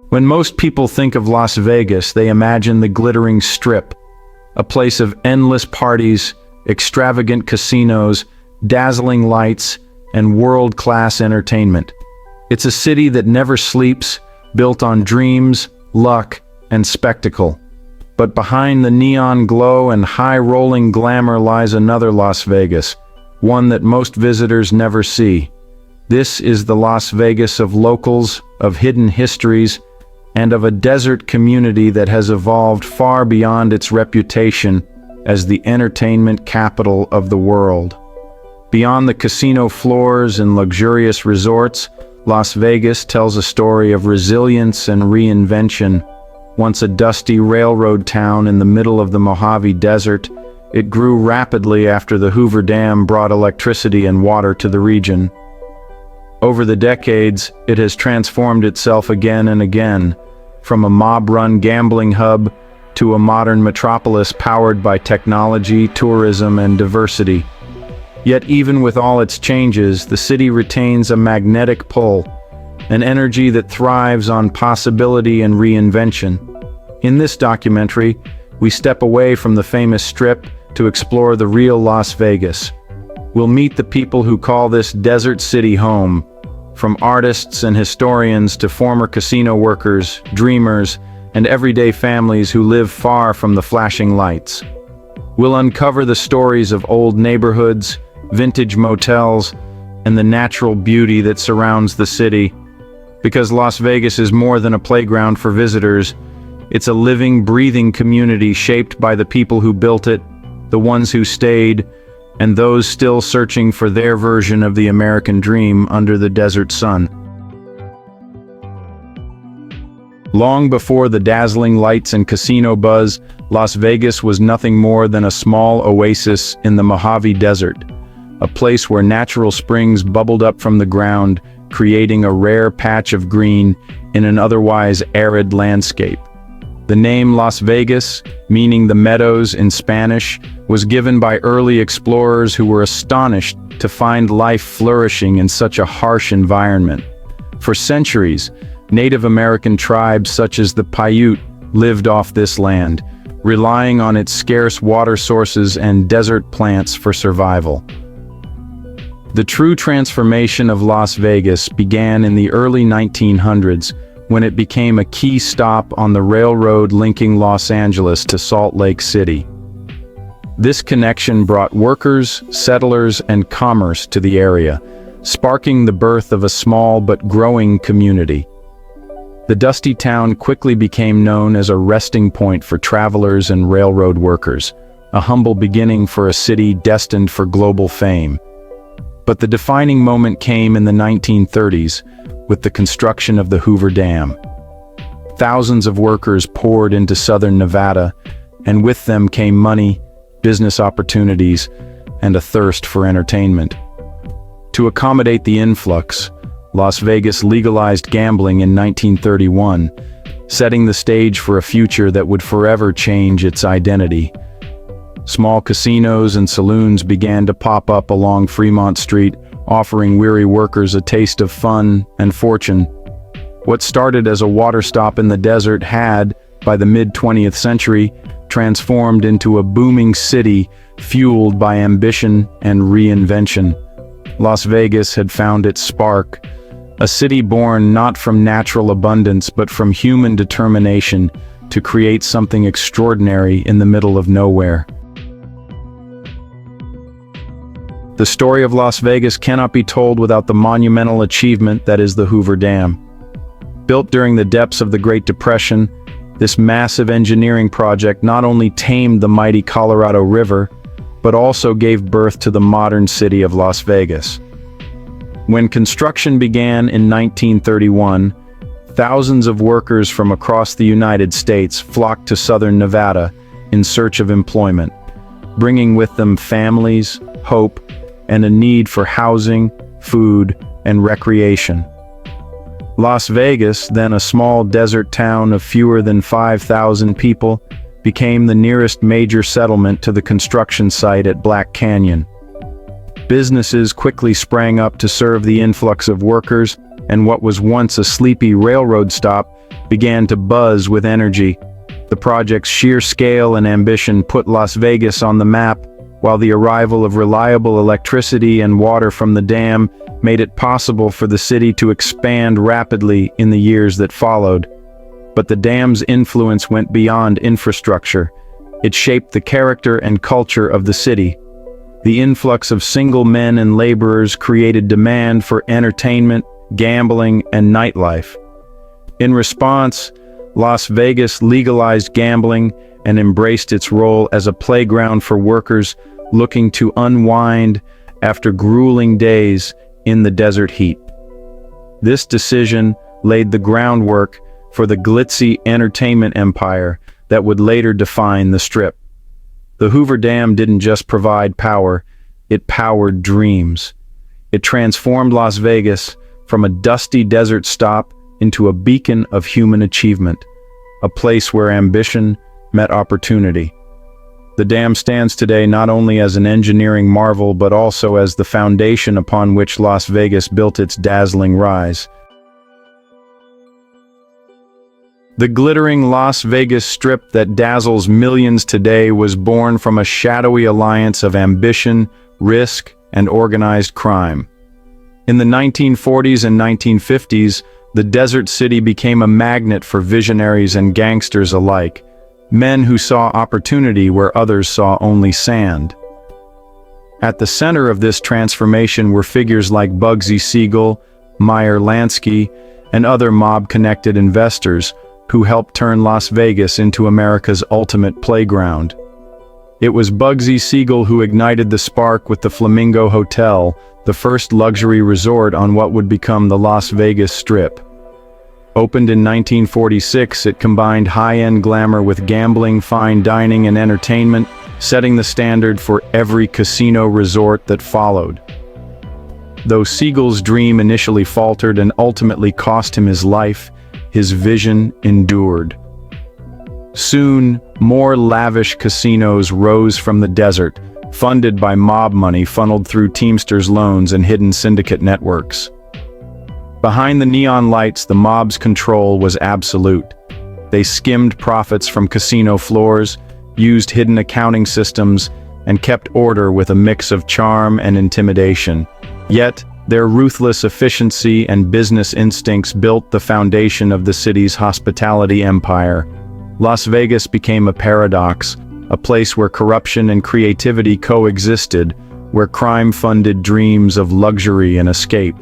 When most people think of Las Vegas, they imagine the glittering Strip, a place of endless parties, extravagant casinos, dazzling lights, and world-class entertainment. It's a city that never sleeps, built on dreams, luck, and spectacle. But behind the neon glow and high-rolling glamour lies another Las Vegas, one that most visitors never see. This is the Las Vegas of locals, of hidden histories, and of a desert community that has evolved far beyond its reputation as the entertainment capital of the world. Beyond the casino floors and luxurious resorts, Las Vegas tells a story of resilience and reinvention. Once a dusty railroad town in the middle of the Mojave Desert, it grew rapidly after the Hoover Dam brought electricity and water to the region. Over the decades, it has transformed itself again and again, from a mob-run gambling hub to a modern metropolis powered by technology, tourism, and diversity. Yet even with all its changes, the city retains a magnetic pull, an energy that thrives on possibility and reinvention. In this documentary, we step away from the famous Strip to explore the real Las Vegas. We'll meet the people who call this desert city home, from artists and historians to former casino workers, dreamers, and everyday families who live far from the flashing lights. We'll uncover the stories of old neighborhoods, vintage motels, and the natural beauty that surrounds the city. Because Las Vegas is more than a playground for visitors, it's a living, breathing community shaped by the people who built it, the ones who stayed, and those still searching for their version of the American dream under the desert sun. Long before the dazzling lights and casino buzz, Las Vegas was nothing more than a small oasis in the Mojave Desert, a place where natural springs bubbled up from the ground, creating a rare patch of green in an otherwise arid landscape. The name Las Vegas, meaning the meadows in Spanish, was given by early explorers who were astonished to find life flourishing in such a harsh environment. For centuries, Native American tribes such as the Paiute lived off this land, relying on its scarce water sources and desert plants for survival. The true transformation of Las Vegas began in the early 1900s, when it became a key stop on the railroad linking Los Angeles to Salt Lake City. This connection brought workers, settlers, and commerce to the area, sparking the birth of a small but growing community. The dusty town quickly became known as a resting point for travelers and railroad workers, a humble beginning for a city destined for global fame. But the defining moment came in the 1930s, with the construction of the Hoover Dam. Thousands of workers poured into southern Nevada, and with them came money, business opportunities, and a thirst for entertainment. To accommodate the influx, Las Vegas legalized gambling in 1931, setting the stage for a future that would forever change its identity. Small casinos and saloons began to pop up along Fremont Street, offering weary workers a taste of fun and fortune. What started as a water stop in the desert had, by the mid-20th century, transformed into a booming city fueled by ambition and reinvention. Las Vegas had found its spark, a city born not from natural abundance but from human determination to create something extraordinary in the middle of nowhere. The story of Las Vegas cannot be told without the monumental achievement that is the Hoover Dam. Built during the depths of the Great Depression, this massive engineering project not only tamed the mighty Colorado River, but also gave birth to the modern city of Las Vegas. When construction began in 1931, thousands of workers from across the United States flocked to southern Nevada in search of employment, bringing with them families, hope, and a need for housing, food, and recreation. Las Vegas, then a small desert town of fewer than 5,000 people, became the nearest major settlement to the construction site at Black Canyon. Businesses quickly sprang up to serve the influx of workers, and what was once a sleepy railroad stop began to buzz with energy. The project's sheer scale and ambition put Las Vegas on the map, while the arrival of reliable electricity and water from the dam made it possible for the city to expand rapidly in the years that followed. But the dam's influence went beyond infrastructure. It shaped the character and culture of the city. The influx of single men and laborers created demand for entertainment, gambling, and nightlife. In response, Las Vegas legalized gambling and embraced its role as a playground for workers looking to unwind after grueling days in the desert heat. This decision laid the groundwork for the glitzy entertainment empire that would later define the Strip. The Hoover Dam didn't just provide power, it powered dreams. It transformed Las Vegas from a dusty desert stop into a beacon of human achievement, a place where ambition met opportunity. The dam stands today not only as an engineering marvel but also as the foundation upon which Las Vegas built its dazzling rise. The glittering Las Vegas Strip that dazzles millions today was born from a shadowy alliance of ambition, risk, and organized crime. In the 1940s and 1950s, the desert city became a magnet for visionaries and gangsters alike, men who saw opportunity where others saw only sand. At the center of this transformation were figures like Bugsy Siegel, Meyer Lansky, and other mob-connected investors who helped turn Las Vegas into America's ultimate playground. It was Bugsy Siegel who ignited the spark with the Flamingo Hotel, the first luxury resort on what would become the Las Vegas Strip. Opened in 1946, it combined high-end glamour with gambling, fine dining, and entertainment, setting the standard for every casino resort that followed. Though Siegel's dream initially faltered and ultimately cost him his life, his vision endured. Soon, more lavish casinos rose from the desert, funded by mob money funneled through Teamsters loans and hidden syndicate networks. Behind the neon lights, the mob's control was absolute. They skimmed profits from casino floors, used hidden accounting systems, and kept order with a mix of charm and intimidation. Yet, their ruthless efficiency and business instincts built the foundation of the city's hospitality empire. Las Vegas became a paradox, a place where corruption and creativity coexisted, where crime funded dreams of luxury and escape.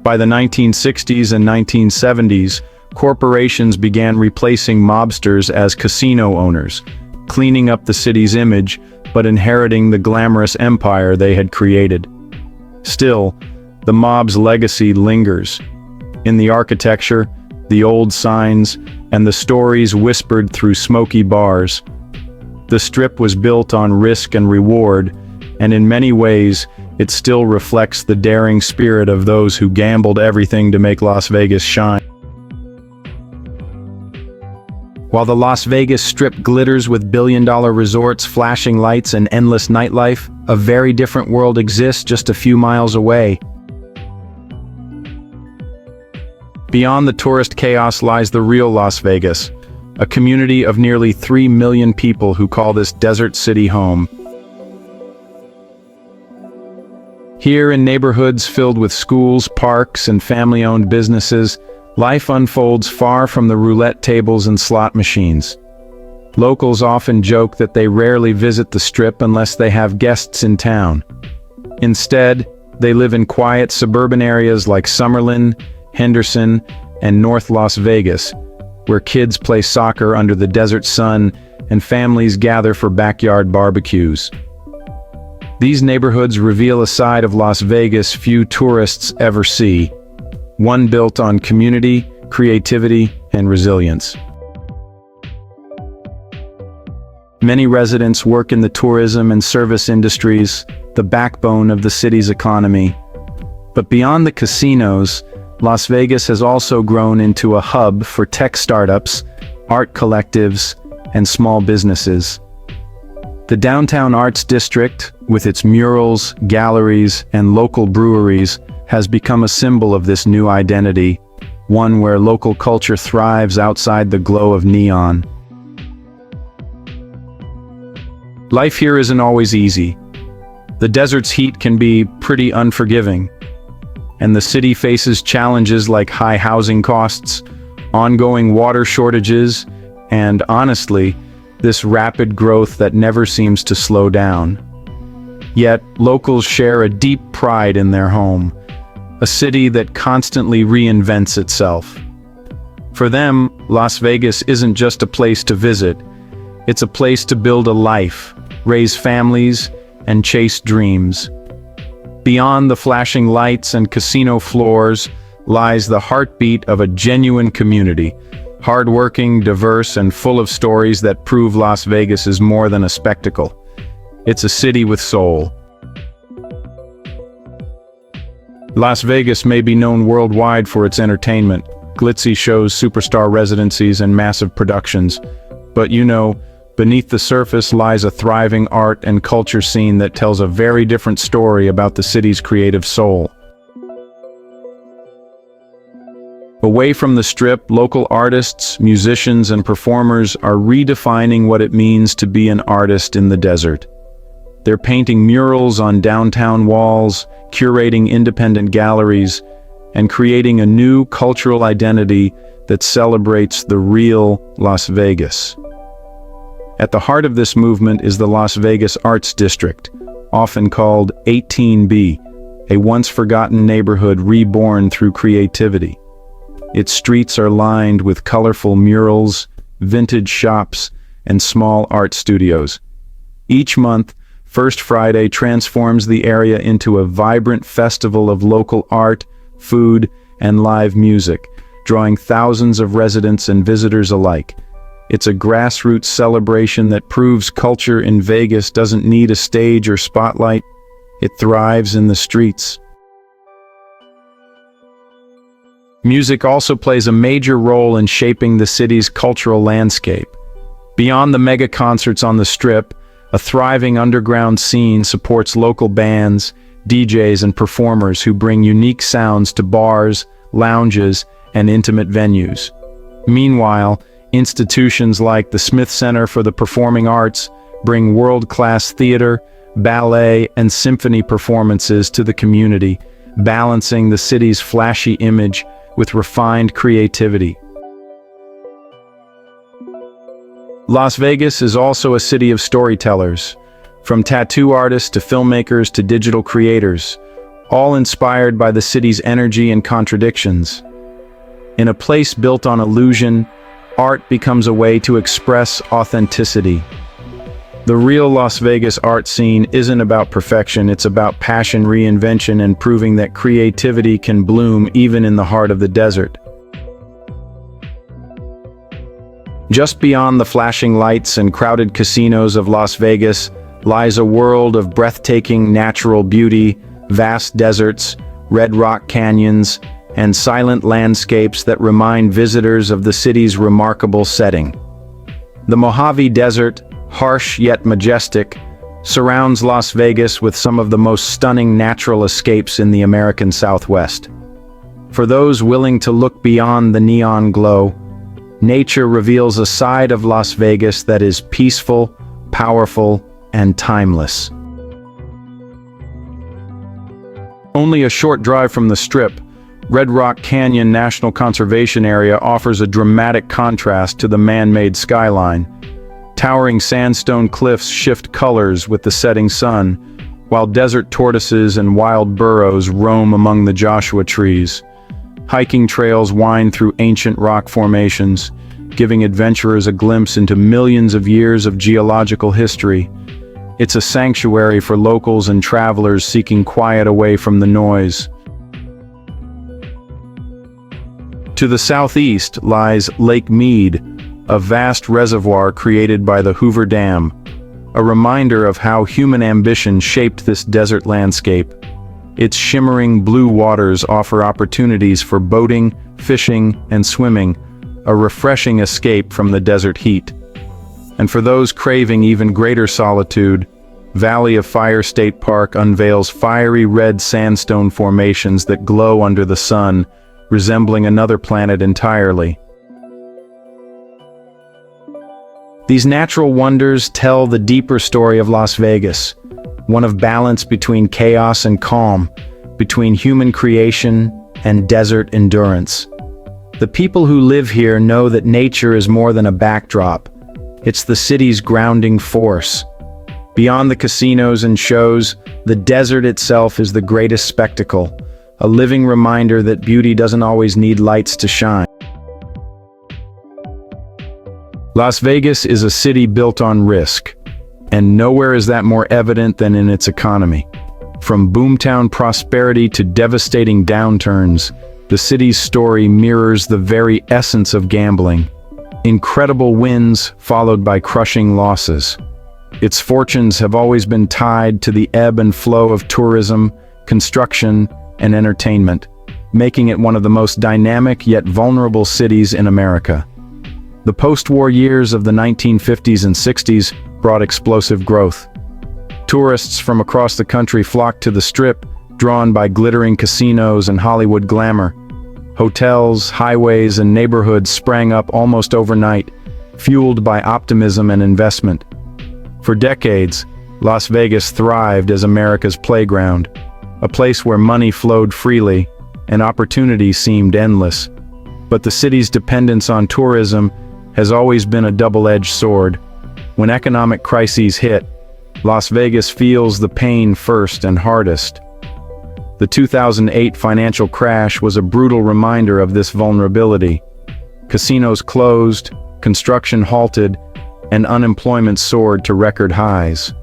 By the 1960s and 1970s, corporations began replacing mobsters as casino owners, cleaning up the city's image but inheriting the glamorous empire they had created. Still, the mob's legacy lingers. In the architecture, the old signs, and the stories whispered through smoky bars. The Strip was built on risk and reward, and in many ways, it still reflects the daring spirit of those who gambled everything to make Las Vegas shine. While the Las Vegas Strip glitters with billion-dollar resorts, flashing lights, and endless nightlife, a very different world exists just a few miles away. Beyond the tourist chaos lies the real Las Vegas, a community of nearly 3 million people who call this desert city home. Here, in neighborhoods filled with schools, parks, and family-owned businesses, life unfolds far from the roulette tables and slot machines. Locals often joke that they rarely visit the Strip unless they have guests in town. Instead, they live in quiet suburban areas like Summerlin, Henderson, and North Las Vegas, where kids play soccer under the desert sun and families gather for backyard barbecues. These neighborhoods reveal a side of Las Vegas few tourists ever see, one built on community, creativity, and resilience. Many residents work in the tourism and service industries, the backbone of the city's economy. But beyond the casinos, Las Vegas has also grown into a hub for tech startups, art collectives, and small businesses. The downtown arts district, with its murals, galleries, and local breweries, has become a symbol of this new identity, one where local culture thrives outside the glow of neon. Life here isn't always easy. The desert's heat can be pretty unforgiving, and the city faces challenges like high housing costs, ongoing water shortages, and honestly, this rapid growth that never seems to slow down. Yet, locals share a deep pride in their home, a city that constantly reinvents itself. For them, Las Vegas isn't just a place to visit, it's a place to build a life, raise families, and chase dreams. Beyond the flashing lights and casino floors lies the heartbeat of a genuine community, hardworking, diverse, and full of stories that prove Las Vegas is more than a spectacle. It's a city with soul. Las Vegas may be known worldwide for its entertainment, glitzy shows, superstar residencies, and massive productions. But beneath the surface lies a thriving art and culture scene that tells a very different story about the city's creative soul. Away from the Strip, local artists, musicians, and performers are redefining what it means to be an artist in the desert. They're painting murals on downtown walls, curating independent galleries, and creating a new cultural identity that celebrates the real Las Vegas. At the heart of this movement is the Las Vegas Arts District, often called 18B, a once-forgotten neighborhood reborn through creativity. Its streets are lined with colorful murals, vintage shops, and small art studios. Each month, First Friday transforms the area into a vibrant festival of local art, food, and live music, drawing thousands of residents and visitors alike. It's a grassroots celebration that proves culture in Vegas doesn't need a stage or spotlight. It thrives in the streets. Music also plays a major role in shaping the city's cultural landscape. Beyond the mega concerts on the Strip, a thriving underground scene supports local bands, DJs, and performers who bring unique sounds to bars, lounges, and intimate venues. Meanwhile, institutions like the Smith Center for the Performing Arts bring world-class theater, ballet, and symphony performances to the community, balancing the city's flashy image with refined creativity. Las Vegas is also a city of storytellers, from tattoo artists to filmmakers to digital creators, all inspired by the city's energy and contradictions. In a place built on illusion, art becomes a way to express authenticity. The real Las Vegas art scene isn't about perfection, it's about passion, reinvention, and proving that creativity can bloom even in the heart of the desert. Just beyond the flashing lights and crowded casinos of Las Vegas lies a world of breathtaking natural beauty, vast deserts, red rock canyons, and silent landscapes that remind visitors of the city's remarkable setting. The Mojave Desert, harsh yet majestic, surrounds Las Vegas with some of the most stunning natural escapes in the American Southwest. For those willing to look beyond the neon glow, nature reveals a side of Las Vegas that is peaceful, powerful, and timeless. Only a short drive from the Strip, Red Rock Canyon National Conservation Area offers a dramatic contrast to the man-made skyline. Towering sandstone cliffs shift colors with the setting sun, while desert tortoises and wild burros roam among the Joshua trees. Hiking trails wind through ancient rock formations, giving adventurers a glimpse into millions of years of geological history. It's a sanctuary for locals and travelers seeking quiet away from the noise. To the southeast lies Lake Mead, a vast reservoir created by the Hoover Dam, a reminder of how human ambition shaped this desert landscape. Its shimmering blue waters offer opportunities for boating, fishing, and swimming, a refreshing escape from the desert heat. And for those craving even greater solitude, Valley of Fire State Park unveils fiery red sandstone formations that glow under the sun, resembling another planet entirely. These natural wonders tell the deeper story of Las Vegas, one of balance between chaos and calm, between human creation and desert endurance. The people who live here know that nature is more than a backdrop. It's the city's grounding force. Beyond the casinos and shows, the desert itself is the greatest spectacle, a living reminder that beauty doesn't always need lights to shine. Las Vegas is a city built on risk, and nowhere is that more evident than in its economy. From boomtown prosperity to devastating downturns, the city's story mirrors the very essence of gambling. Incredible wins followed by crushing losses. Its fortunes have always been tied to the ebb and flow of tourism, construction, and entertainment, making it one of the most dynamic yet vulnerable cities in America. The post-war years of the 1950s and 60s brought explosive growth. Tourists from across the country flocked to the Strip, drawn by glittering casinos and Hollywood glamour. Hotels, highways, and neighborhoods sprang up almost overnight, fueled by optimism and investment. For decades, Las Vegas thrived as America's playground, a place where money flowed freely and opportunity seemed endless. But the city's dependence on tourism has always been a double-edged sword. When economic crises hit, Las Vegas feels the pain first and hardest. The 2008 financial crash was a brutal reminder of this vulnerability. Casinos closed, construction halted, and unemployment soared to record highs.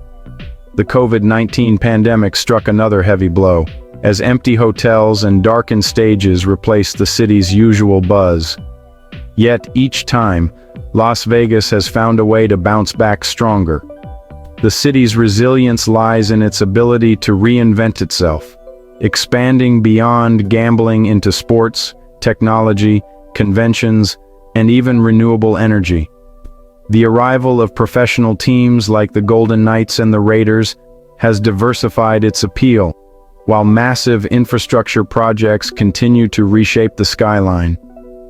The COVID-19 pandemic struck another heavy blow, as empty hotels and darkened stages replaced the city's usual buzz. Yet each time, Las Vegas has found a way to bounce back stronger. The city's resilience lies in its ability to reinvent itself, expanding beyond gambling into sports, technology, conventions, and even renewable energy. The arrival of professional teams like the Golden Knights and the Raiders has diversified its appeal, while massive infrastructure projects continue to reshape the skyline.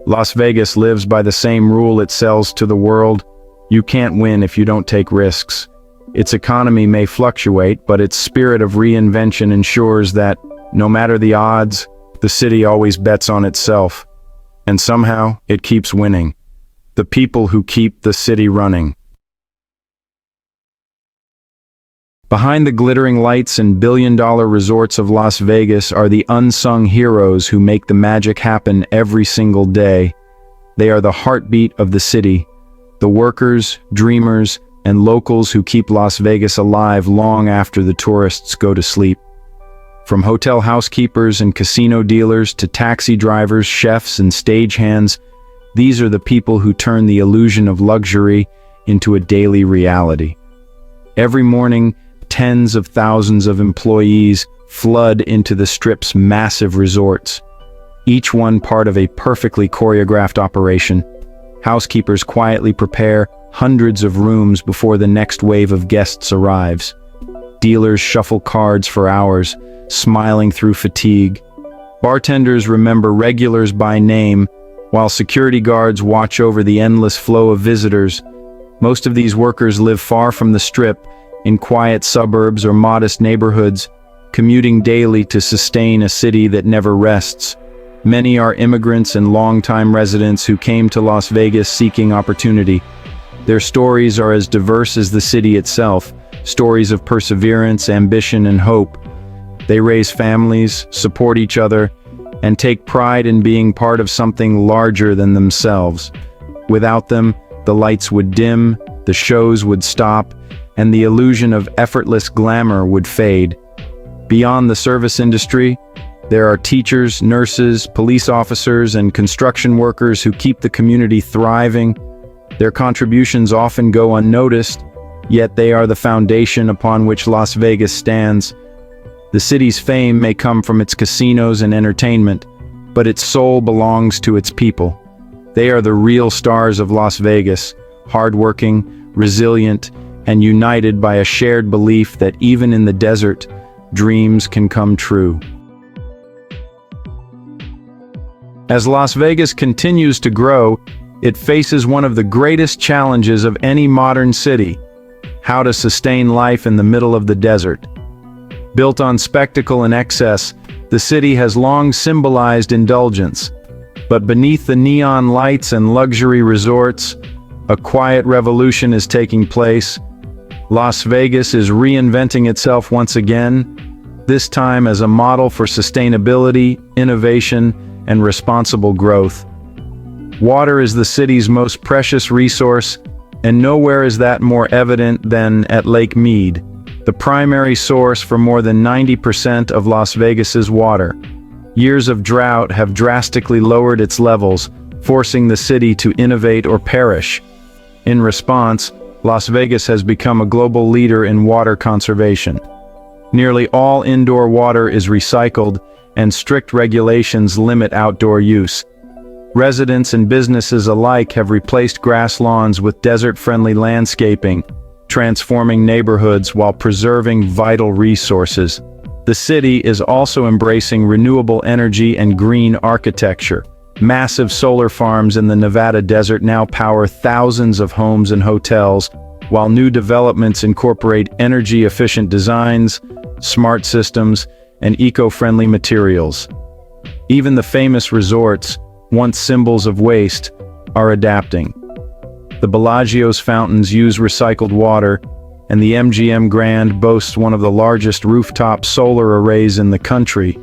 Las Vegas lives by the same rule it sells to the world: you can't win if you don't take risks. Its economy may fluctuate, but its spirit of reinvention ensures that, no matter the odds, the city always bets on itself. And somehow, it keeps winning. The people who keep the city running. Behind the glittering lights and billion-dollar resorts of Las Vegas are the unsung heroes who make the magic happen every single day. They are the heartbeat of the city, the workers, dreamers, and locals who keep Las Vegas alive long after the tourists go to sleep. From hotel housekeepers and casino dealers to taxi drivers, chefs, and stagehands, these are the people who turn the illusion of luxury into a daily reality. Every morning, tens of thousands of employees flood into the Strip's massive resorts, each one part of a perfectly choreographed operation. Housekeepers quietly prepare hundreds of rooms before the next wave of guests arrives. Dealers shuffle cards for hours, smiling through fatigue. Bartenders remember regulars by name, while security guards watch over the endless flow of visitors. Most of these workers live far from the Strip, in quiet suburbs or modest neighborhoods, commuting daily to sustain a city that never rests. Many are immigrants and longtime residents who came to Las Vegas seeking opportunity. Their stories are as diverse as the city itself, stories of perseverance, ambition, and hope. They raise families, support each other, and take pride in being part of something larger than themselves. Without them, the lights would dim, the shows would stop, and the illusion of effortless glamour would fade. Beyond the service industry, there are teachers, nurses, police officers, and construction workers who keep the community thriving. Their contributions often go unnoticed, yet they are the foundation upon which Las Vegas stands. The city's fame may come from its casinos and entertainment, but its soul belongs to its people. They are the real stars of Las Vegas, hardworking, resilient, and united by a shared belief that even in the desert, dreams can come true. As Las Vegas continues to grow, it faces one of the greatest challenges of any modern city: how to sustain life in the middle of the desert. Built on spectacle and excess, the city has long symbolized indulgence. But beneath the neon lights and luxury resorts, a quiet revolution is taking place. Las Vegas is reinventing itself once again, this time as a model for sustainability, innovation, and responsible growth. Water is the city's most precious resource, and nowhere is that more evident than at Lake Mead, the primary source for more than 90% of Las Vegas's water. Years of drought have drastically lowered its levels, forcing the city to innovate or perish. In response, Las Vegas has become a global leader in water conservation. Nearly all indoor water is recycled, and strict regulations limit outdoor use. Residents and businesses alike have replaced grass lawns with desert-friendly landscaping, transforming neighborhoods while preserving vital resources. The city is also embracing renewable energy and green architecture. Massive solar farms in the Nevada desert now power thousands of homes and hotels, while new developments incorporate energy-efficient designs, smart systems, and eco-friendly materials. Even the famous resorts, once symbols of waste, are adapting. The Bellagio's fountains use recycled water, and the MGM Grand boasts one of the largest rooftop solar arrays in the country.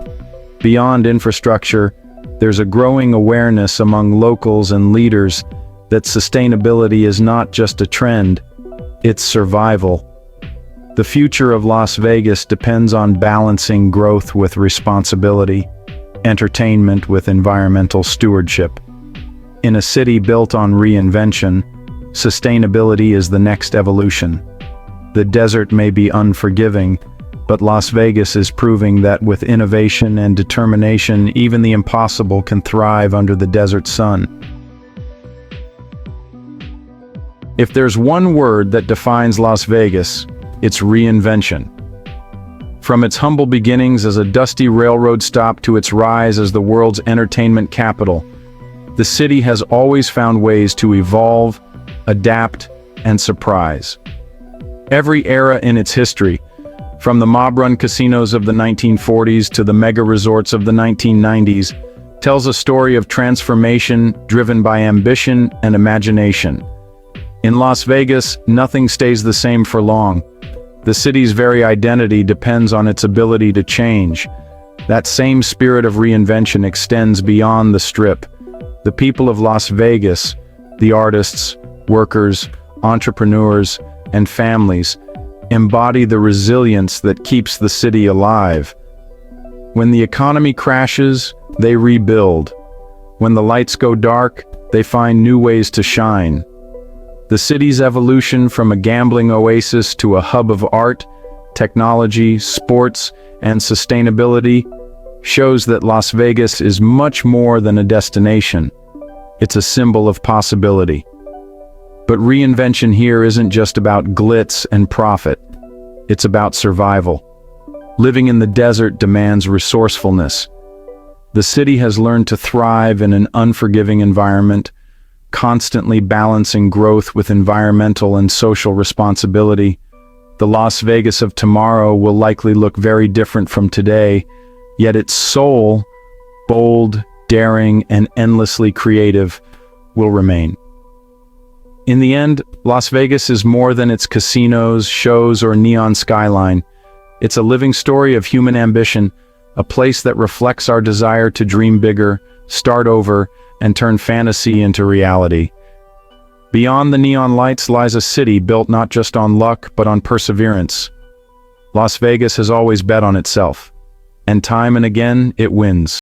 Beyond infrastructure, there's a growing awareness among locals and leaders that sustainability is not just a trend, it's survival. The future of Las Vegas depends on balancing growth with responsibility, entertainment with environmental stewardship. In a city built on reinvention, sustainability is the next evolution. The desert may be unforgiving, but Las Vegas is proving that with innovation and determination, even the impossible can thrive under the desert sun. If there's one word that defines Las Vegas, it's reinvention. From its humble beginnings as a dusty railroad stop to its rise as the world's entertainment capital, the city has always found ways to evolve, adapt, and surprise. Every era in its history, from the mob-run casinos of the 1940s to the mega-resorts of the 1990s, tells a story of transformation driven by ambition and imagination. In Las Vegas, nothing stays the same for long. The city's very identity depends on its ability to change. That same spirit of reinvention extends beyond the Strip. The people of Las Vegas, the artists, workers, entrepreneurs, and families, embody the resilience that keeps the city alive. When the economy crashes, they rebuild. When the lights go dark, they find new ways to shine. The city's evolution from a gambling oasis to a hub of art, technology, sports, and sustainability shows that Las Vegas is much more than a destination. It's a symbol of possibility. But reinvention here isn't just about glitz and profit. It's about survival. Living in the desert demands resourcefulness. The city has learned to thrive in an unforgiving environment, constantly balancing growth with environmental and social responsibility. The Las Vegas of tomorrow will likely look very different from today, yet its soul, bold, daring, and endlessly creative, will remain. In the end, Las Vegas is more than its casinos, shows, or neon skyline. It's a living story of human ambition, a place that reflects our desire to dream bigger, start over, and turn fantasy into reality. Beyond the neon lights lies a city built not just on luck, but on perseverance. Las Vegas has always bet on itself, and time and again, it wins.